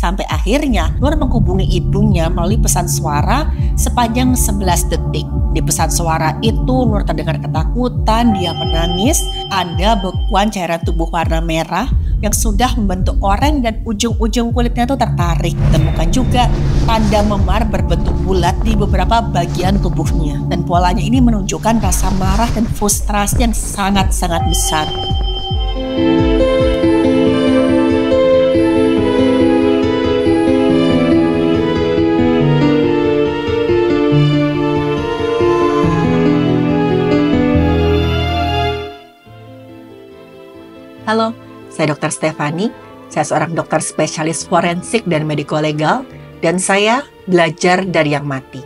Sampai akhirnya Nur menghubungi ibunya melalui pesan suara sepanjang 11 detik. Di pesan suara itu Nur terdengar ketakutan, dia menangis, ada bekuan cairan tubuh warna merah yang sudah membentuk oranye dan ujung-ujung kulitnya itu tertarik. Temukan juga tanda memar berbentuk bulat di beberapa bagian tubuhnya. Dan polanya ini menunjukkan rasa marah dan frustrasi yang sangat-sangat besar. Halo, saya Dr. Stefani. Saya seorang dokter spesialis forensik dan mediko-legal, dan saya belajar dari yang mati.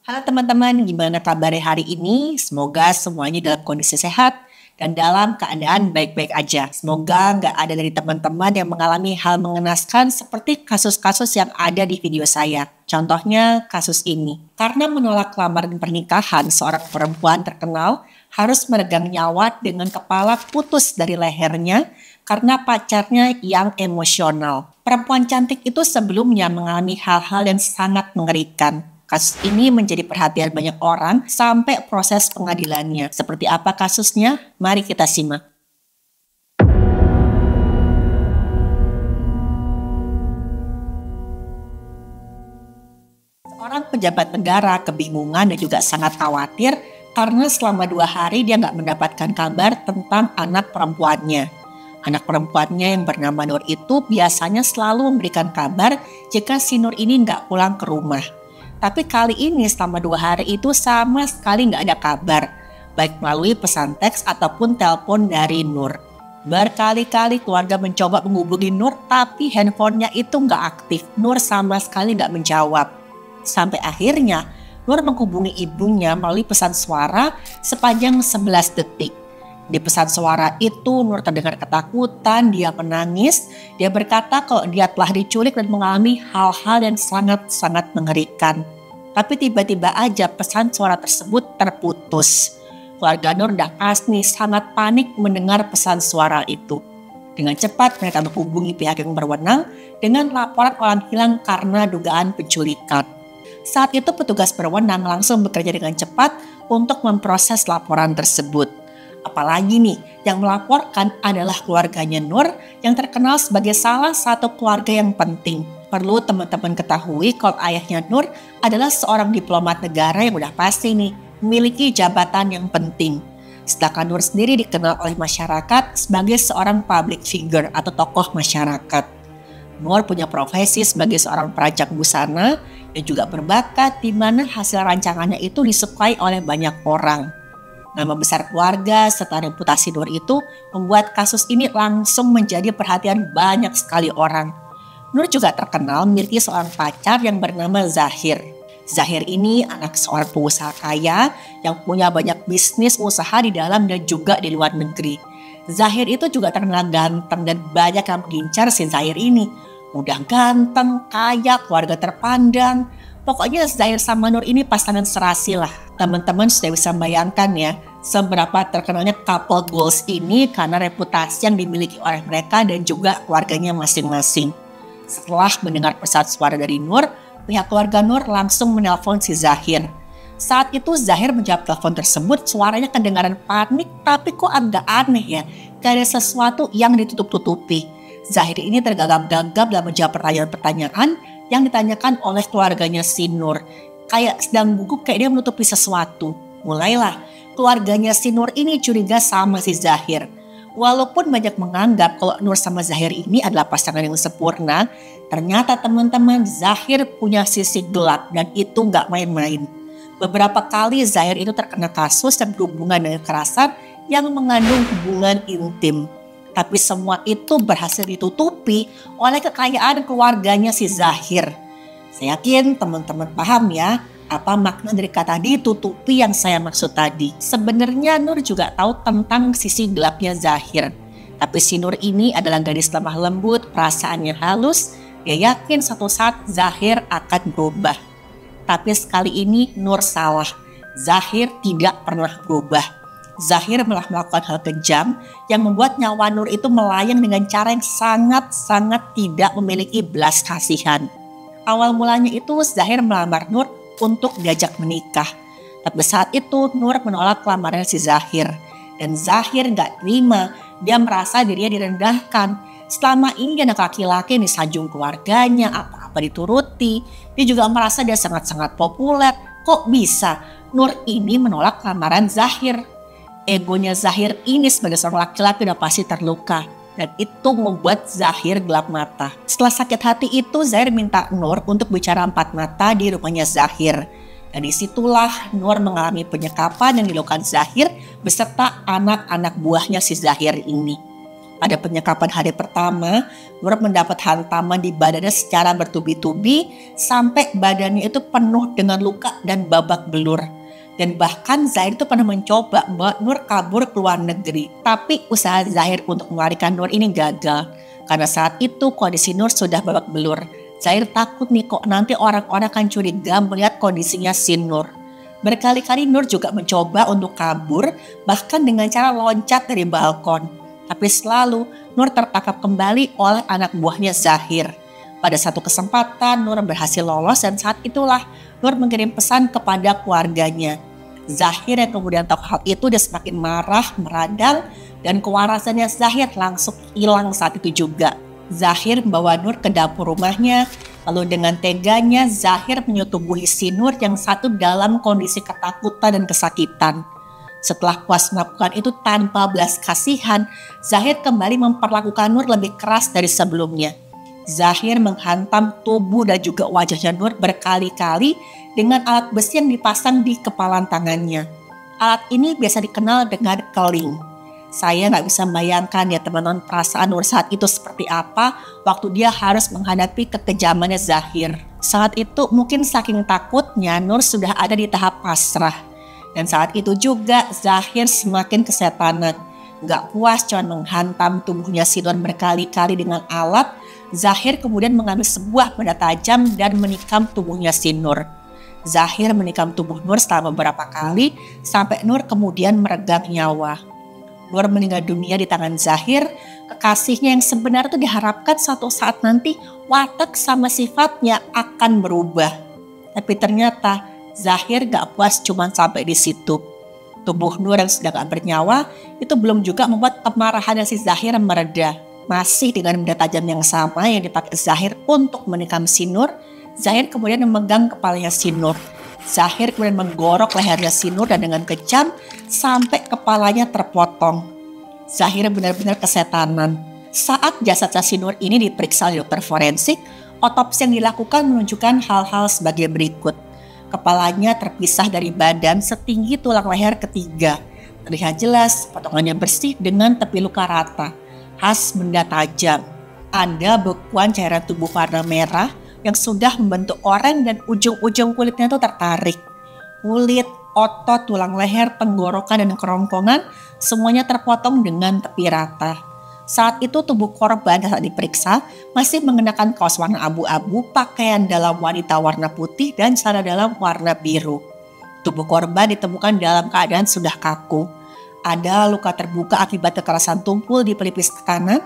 Halo teman-teman, gimana kabarnya hari ini? Semoga semuanya dalam kondisi sehat dan dalam keadaan baik-baik aja. Semoga nggak ada dari teman-teman yang mengalami hal mengenaskan seperti kasus-kasus yang ada di video saya. Contohnya kasus ini. Karena menolak lamaran pernikahan, seorang perempuan terkenal harus meregang nyawa dengan kepala putus dari lehernya karena pacarnya yang emosional. Perempuan cantik itu sebelumnya mengalami hal-hal yang sangat mengerikan. Kasus ini menjadi perhatian banyak orang sampai proses pengadilannya. Seperti apa kasusnya? Mari kita simak. Seorang pejabat negara kebingungan dan juga sangat khawatir karena selama 2 hari dia nggak mendapatkan kabar tentang anak perempuannya. Anak perempuannya yang bernama Nur itu biasanya selalu memberikan kabar jika si Nur ini nggak pulang ke rumah. Tapi kali ini selama 2 hari itu sama sekali nggak ada kabar, baik melalui pesan teks ataupun telepon dari Nur. Berkali-kali keluarga mencoba menghubungi Nur, tapi handphonenya itu nggak aktif. Nur sama sekali nggak menjawab. Sampai akhirnya Nur menghubungi ibunya melalui pesan suara sepanjang 11 detik. Di pesan suara itu Nur terdengar ketakutan, dia menangis, dia berkata kalau dia telah diculik dan mengalami hal-hal yang sangat-sangat mengerikan. Tapi tiba-tiba aja pesan suara tersebut terputus. Keluarga Nur dan Asni sangat panik mendengar pesan suara itu. Dengan cepat mereka menghubungi pihak yang berwenang dengan laporan orang hilang karena dugaan penculikan. Saat itu petugas berwenang langsung bekerja dengan cepat untuk memproses laporan tersebut. Apalagi nih, yang melaporkan adalah keluarganya Nur yang terkenal sebagai salah satu keluarga yang penting. Perlu teman-teman ketahui kalau ayahnya Nur adalah seorang diplomat negara yang udah pasti nih, memiliki jabatan yang penting. Sedangkan Nur sendiri dikenal oleh masyarakat sebagai seorang public figure atau tokoh masyarakat. Nur punya profesi sebagai seorang perancang busana dan juga berbakat di mana hasil rancangannya itu disukai oleh banyak orang. Nama besar keluarga serta reputasi Nur itu membuat kasus ini langsung menjadi perhatian banyak sekali orang. Nur juga terkenal memiliki seorang pacar yang bernama Zahir. Zahir ini anak seorang pengusaha kaya yang punya banyak bisnis usaha di dalam dan juga di luar negeri. Zahir itu juga terkenal ganteng dan banyak yang mengincar si Zahir ini. Udah ganteng, kaya, keluarga terpandang. Pokoknya Zahir sama Nur ini pasangan serasi lah. Teman-teman sudah bisa bayangkan ya seberapa terkenalnya couple goals ini karena reputasi yang dimiliki oleh mereka dan juga keluarganya masing-masing. Setelah mendengar pesan suara dari Nur, pihak keluarga Nur langsung menelpon si Zahir. Saat itu Zahir menjawab telepon tersebut, suaranya kedengaran panik tapi kok agak aneh ya. Gak ada sesuatu yang ditutup-tutupi. Zahir ini tergagap-gagap dalam menjawab pertanyaan-pertanyaan yang ditanyakan oleh keluarganya si Nur. Kayak sedang gugup, kayak dia menutupi sesuatu. Mulailah keluarganya si Nur ini curiga sama si Zahir. Walaupun banyak menganggap kalau Nur sama Zahir ini adalah pasangan yang sempurna, ternyata teman-teman Zahir punya sisi gelap dan itu gak main-main. Beberapa kali Zahir itu terkena kasus dan berhubungan dengan kekerasan yang mengandung hubungan intim. Tapi semua itu berhasil ditutupi oleh kekayaan keluarganya si Zahir. Saya yakin teman-teman paham ya apa makna dari kata ditutupi yang saya maksud tadi. Sebenarnya Nur juga tahu tentang sisi gelapnya Zahir. Tapi si Nur ini adalah gadis lemah lembut, perasaannya halus. Dia yakin suatu saat Zahir akan berubah. Tapi sekali ini Nur salah. Zahir tidak pernah berubah. Zahir malah melakukan hal kejam yang membuat nyawa Nur itu melayang dengan cara yang sangat-sangat tidak memiliki belas kasihan. Awal mulanya itu Zahir melamar Nur untuk diajak menikah. Tapi saat itu Nur menolak lamaran si Zahir. Dan Zahir gak terima, dia merasa dirinya direndahkan. Selama ini dia anak laki-laki yang disanjung keluarganya, apa-apa dituruti. Dia juga merasa dia sangat-sangat populer. Kok bisa Nur ini menolak lamaran Zahir? Egonya Zahir ini sebagai seorang laki-laki udah pasti terluka. Dan itu membuat Zahir gelap mata. Setelah sakit hati itu Zahir minta Nur untuk bicara empat mata di rumahnya Zahir. Dan disitulah Nur mengalami penyekapan yang dilakukan Zahir beserta anak-anak buahnya si Zahir ini. Pada penyekapan hari pertama, Nur mendapat hantaman di badannya secara bertubi-tubi sampai badannya itu penuh dengan luka dan babak belur. Dan bahkan Zahir itu pernah mencoba membawa Nur kabur ke luar negeri. Tapi usaha Zahir untuk melarikan Nur ini gagal. Karena saat itu kondisi Nur sudah babak belur. Zahir takut nih kok nanti orang-orang akan curiga melihat kondisinya si Nur. Berkali-kali Nur juga mencoba untuk kabur, bahkan dengan cara loncat dari balkon. Tapi selalu Nur tertangkap kembali oleh anak buahnya Zahir. Pada satu kesempatan Nur berhasil lolos dan saat itulah Nur mengirim pesan kepada keluarganya. Zahir yang kemudian tahu hal itu dia semakin marah, meradang, dan kewarasannya Zahir langsung hilang saat itu juga. Zahir membawa Nur ke dapur rumahnya, lalu dengan teganya Zahir menyetubuhi si Nur yang satu dalam kondisi ketakutan dan kesakitan. Setelah puas melakukan itu tanpa belas kasihan, Zahir kembali memperlakukan Nur lebih keras dari sebelumnya. Zahir menghantam tubuh dan juga wajahnya Nur berkali-kali dengan alat besi yang dipasang di kepalan tangannya. Alat ini biasa dikenal dengan keling. Saya gak bisa membayangkan ya teman-teman perasaan Nur saat itu seperti apa waktu dia harus menghadapi kekejamannya Zahir. Saat itu mungkin saking takutnya Nur sudah ada di tahap pasrah. Dan saat itu juga Zahir semakin kesetanan. Gak puas cuma menghantam tubuhnya si Nur berkali-kali dengan alat, Zahir kemudian mengambil sebuah benda tajam dan menikam tubuhnya si Nur. Zahir menikam tubuh Nur selama beberapa kali sampai Nur kemudian meregang nyawa. Nur meninggal dunia di tangan Zahir, kekasihnya yang sebenarnya itu diharapkan suatu saat nanti watak sama sifatnya akan berubah. Tapi ternyata Zahir gak puas cuma sampai di situ. Tubuh Nur yang sudah gak bernyawa itu belum juga membuat kemarahan si Zahir mereda. Masih dengan benda tajam yang sama yang dipakai Zahir untuk menikam si Nur, Zahir kemudian memegang kepalanya si Nur. Zahir kemudian menggorok lehernya si Nur dan dengan kejam sampai kepalanya terpotong. Zahir benar-benar kesetanan. Saat jasad si Nur ini diperiksa oleh dokter forensik, otopsi yang dilakukan menunjukkan hal-hal sebagai berikut. Kepalanya terpisah dari badan setinggi tulang leher ketiga. Terlihat jelas potongannya bersih dengan tepi luka rata, khas benda tajam. Ada bekuan cairan tubuh warna merah yang sudah membentuk oranye dan ujung-ujung kulitnya itu tertarik. Kulit, otot, tulang leher, tenggorokan, dan kerongkongan semuanya terpotong dengan tepi rata. Saat itu tubuh korban saat diperiksa masih mengenakan kaos warna abu-abu, pakaian dalam wanita warna putih, dan celana dalam warna biru. Tubuh korban ditemukan dalam keadaan sudah kaku. Ada luka terbuka akibat kekerasan tumpul di pelipis kanan.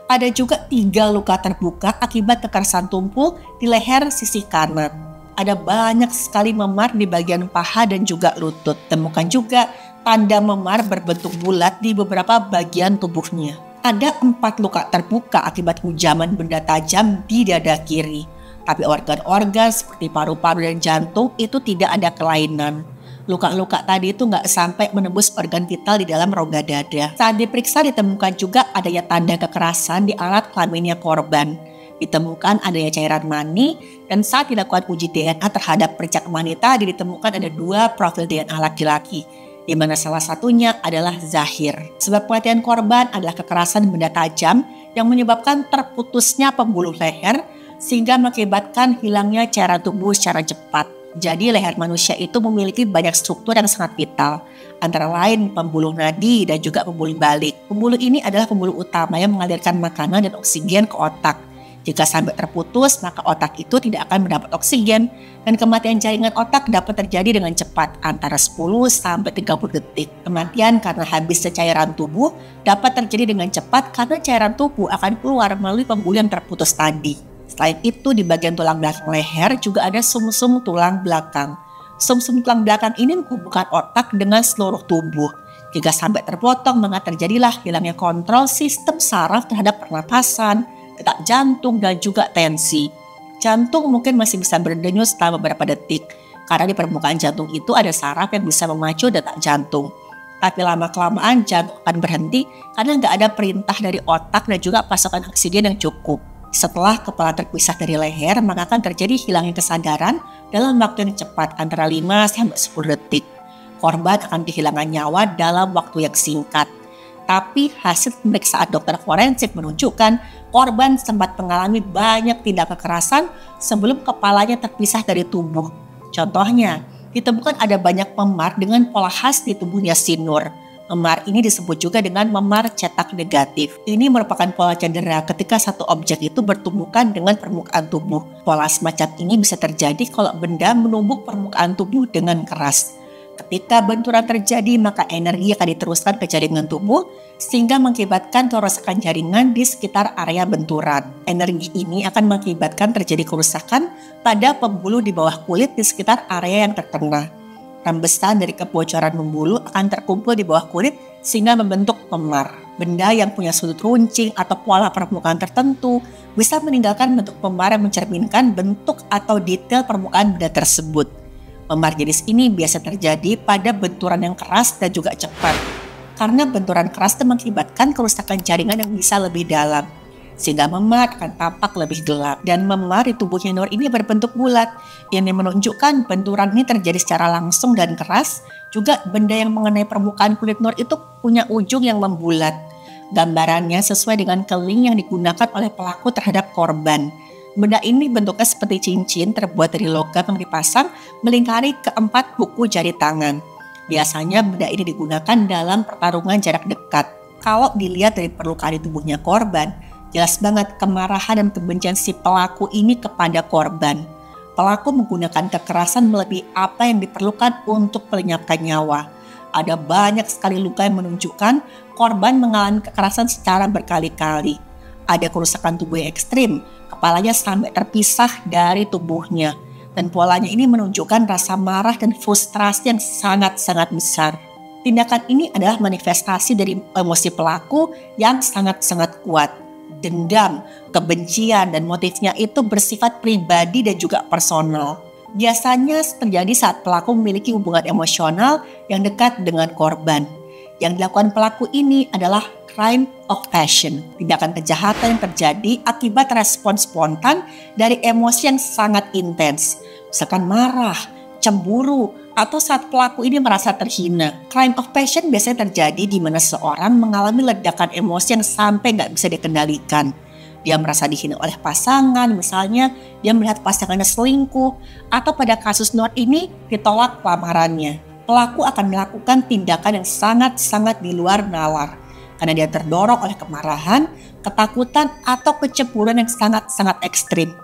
Ada juga 3 luka terbuka akibat kekerasan tumpul di leher sisi kanan. Ada banyak sekali memar di bagian paha dan juga lutut. Temukan juga tanda memar berbentuk bulat di beberapa bagian tubuhnya. Ada 4 luka terbuka akibat hujaman benda tajam di dada kiri. Tapi organ-organ seperti paru-paru dan jantung itu tidak ada kelainan. Luka-luka tadi itu nggak sampai menembus organ vital di dalam rongga dada. Saat diperiksa ditemukan juga adanya tanda kekerasan di alat kelaminnya korban. Ditemukan adanya cairan mani dan saat dilakukan uji DNA terhadap percak mani tadi ditemukan ada 2 profil DNA laki-laki. Di mana salah satunya adalah Zahir. Sebab kematian korban adalah kekerasan benda tajam yang menyebabkan terputusnya pembuluh leher sehingga mengakibatkan hilangnya cairan tubuh secara cepat. Jadi leher manusia itu memiliki banyak struktur yang sangat vital, antara lain pembuluh nadi dan juga pembuluh balik. Pembuluh ini adalah pembuluh utama yang mengalirkan makanan dan oksigen ke otak. Jika sampai terputus, maka otak itu tidak akan mendapat oksigen dan kematian jaringan otak dapat terjadi dengan cepat antara 10 sampai 30 detik. Kematian karena habisnya cairan tubuh dapat terjadi dengan cepat karena cairan tubuh akan keluar melalui pembuluh yang terputus tadi. Selain itu, di bagian tulang belakang leher juga ada sumsum tulang belakang. Sumsum tulang belakang ini menghubungkan otak dengan seluruh tubuh. Jika sampai terpotong, maka terjadilah hilangnya kontrol sistem saraf terhadap pernapasan, detak jantung, dan juga tensi. Jantung mungkin masih bisa berdenyut selama beberapa detik, karena di permukaan jantung itu ada saraf yang bisa memacu detak jantung. Tapi lama-kelamaan jantung akan berhenti karena nggak ada perintah dari otak dan juga pasokan oksigen yang cukup. Setelah kepala terpisah dari leher, maka akan terjadi hilangnya kesadaran dalam waktu yang cepat antara 5 sampai 10 detik. Korban akan kehilangan nyawa dalam waktu yang singkat. Tapi hasil pemeriksaan dokter forensik menunjukkan korban sempat mengalami banyak tindak kekerasan sebelum kepalanya terpisah dari tubuh. Contohnya, ditemukan ada banyak memar dengan pola khas di tubuhnya si Nur. Memar ini disebut juga dengan memar cetak negatif. Ini merupakan pola cedera ketika satu objek itu bertumbukan dengan permukaan tubuh. Pola semacam ini bisa terjadi kalau benda menumbuk permukaan tubuh dengan keras. Ketika benturan terjadi, maka energi akan diteruskan ke jaringan tubuh sehingga mengakibatkan kerusakan jaringan di sekitar area benturan. Energi ini akan mengakibatkan terjadi kerusakan pada pembuluh di bawah kulit di sekitar area yang terkena. Rembesan dari kebocoran pembuluh akan terkumpul di bawah kulit sehingga membentuk memar. Benda yang punya sudut runcing atau pola permukaan tertentu bisa meninggalkan bentuk memar yang mencerminkan bentuk atau detail permukaan benda tersebut. Memar jenis ini biasa terjadi pada benturan yang keras dan juga cepat. Karena benturan keras itu mengakibatkan kerusakan jaringan yang bisa lebih dalam, sehingga memar akan tampak lebih gelap. Dan memar di tubuhnya Nur ini berbentuk bulat, yang menunjukkan benturan ini terjadi secara langsung dan keras. Juga benda yang mengenai permukaan kulit Nur itu punya ujung yang membulat. Gambarannya sesuai dengan keling yang digunakan oleh pelaku terhadap korban. Benda ini bentuknya seperti cincin terbuat dari logam yang dipasang melingkari keempat kuku jari tangan. Biasanya benda ini digunakan dalam pertarungan jarak dekat. Kalau dilihat dari perlukaan di tubuhnya korban, jelas banget kemarahan dan kebencian si pelaku ini kepada korban. Pelaku menggunakan kekerasan melebihi apa yang diperlukan untuk melenyapkan nyawa. Ada banyak sekali luka yang menunjukkan korban mengalami kekerasan secara berkali-kali. Ada kerusakan tubuh yang ekstrim, kepalanya sampai terpisah dari tubuhnya. Dan polanya ini menunjukkan rasa marah dan frustrasi yang sangat-sangat besar. Tindakan ini adalah manifestasi dari emosi pelaku yang sangat-sangat kuat. Dendam, kebencian, dan motifnya itu bersifat pribadi dan juga personal. Biasanya terjadi saat pelaku memiliki hubungan emosional yang dekat dengan korban. Yang dilakukan pelaku ini adalah crime of passion, tindakan kejahatan yang terjadi akibat respon spontan dari emosi yang sangat intens, misalkan marah, cemburu, atau saat pelaku ini merasa terhina. Crime of passion biasanya terjadi di mana seseorang mengalami ledakan emosi yang sampai nggak bisa dikendalikan. Dia merasa dihina oleh pasangan, misalnya dia melihat pasangannya selingkuh, atau pada kasus Nur ini ditolak lamarannya. Pelaku akan melakukan tindakan yang sangat-sangat di luar nalar karena dia terdorong oleh kemarahan, ketakutan, atau kecemburuan yang sangat-sangat ekstrim.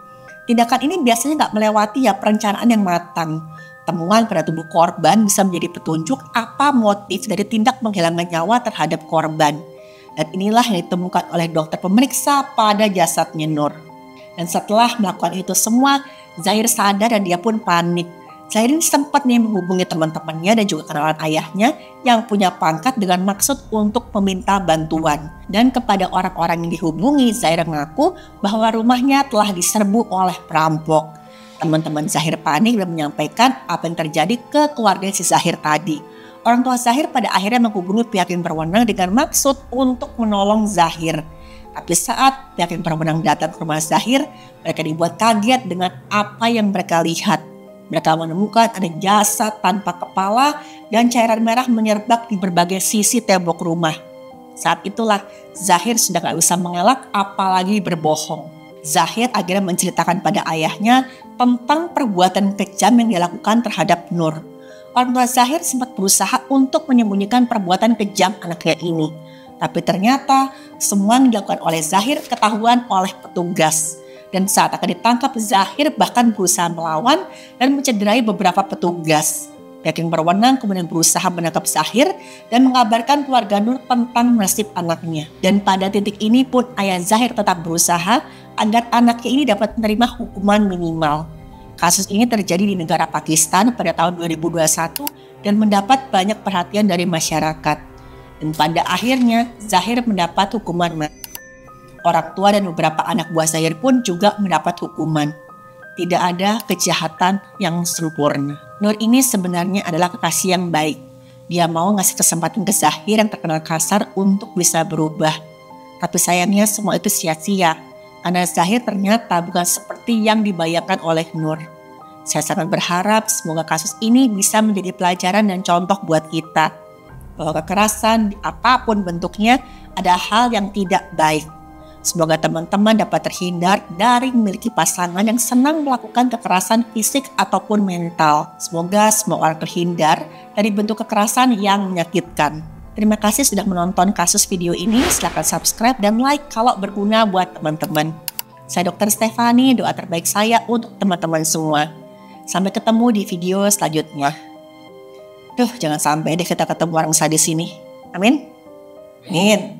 Tindakan ini biasanya nggak melewati perencanaan yang matang. Temuan pada tubuh korban bisa menjadi petunjuk apa motif dari tindak menghilangkan nyawa terhadap korban. Dan inilah yang ditemukan oleh dokter pemeriksa pada jasadnya Nur. Dan setelah melakukan itu semua, Zahir sadar dan dia pun panik. Zahir ini sempat menghubungi teman-temannya dan juga kenalan ayahnya yang punya pangkat dengan maksud untuk meminta bantuan. Dan kepada orang-orang yang dihubungi, Zahir mengaku bahwa rumahnya telah diserbu oleh perampok. Teman-teman Zahir panik dan menyampaikan apa yang terjadi ke keluarga si Zahir tadi. Orang tua Zahir pada akhirnya menghubungi pihak yang berwenang dengan maksud untuk menolong Zahir. Tapi saat pihak yang berwenang datang ke rumah Zahir, mereka dibuat kaget dengan apa yang mereka lihat. Mereka menemukan ada jasad tanpa kepala dan cairan merah menyerbak di berbagai sisi tembok rumah. Saat itulah Zahir sudah gak bisa mengelak apalagi berbohong. Zahir akhirnya menceritakan pada ayahnya tentang perbuatan kejam yang dilakukan terhadap Nur. Orang tua Zahir sempat berusaha untuk menyembunyikan perbuatan kejam anaknya ini. Tapi ternyata semua yang dilakukan oleh Zahir ketahuan oleh petugas. Dan saat akan ditangkap, Zahir bahkan berusaha melawan dan mencederai beberapa petugas. Pihak yang berwenang kemudian berusaha menangkap Zahir dan mengabarkan keluarga Nur tentang nasib anaknya. Dan pada titik ini pun ayah Zahir tetap berusaha agar anaknya ini dapat menerima hukuman minimal. Kasus ini terjadi di negara Pakistan pada tahun 2021 dan mendapat banyak perhatian dari masyarakat. Dan pada akhirnya Zahir mendapat hukuman mati. Orang tua dan beberapa anak buah Zahir pun juga mendapat hukuman. Tidak ada kejahatan yang sempurna. Nur ini sebenarnya adalah kekasih yang baik. Dia mau ngasih kesempatan ke Zahir yang terkenal kasar untuk bisa berubah. Tapi sayangnya semua itu sia-sia. Karena Zahir ternyata bukan seperti yang dibayangkan oleh Nur. Saya sangat berharap semoga kasus ini bisa menjadi pelajaran dan contoh buat kita. Bahwa kekerasan apapun bentuknya ada hal yang tidak baik. Semoga teman-teman dapat terhindar dari memiliki pasangan yang senang melakukan kekerasan fisik ataupun mental. Semoga semua orang terhindar dari bentuk kekerasan yang menyakitkan. Terima kasih sudah menonton kasus video ini. Silahkan subscribe dan like kalau berguna buat teman-teman. Saya Dr. Stefani, doa terbaik saya untuk teman-teman semua. Sampai ketemu di video selanjutnya. Jangan sampai deh kita ketemu orang sadis ini. Amin. Amin.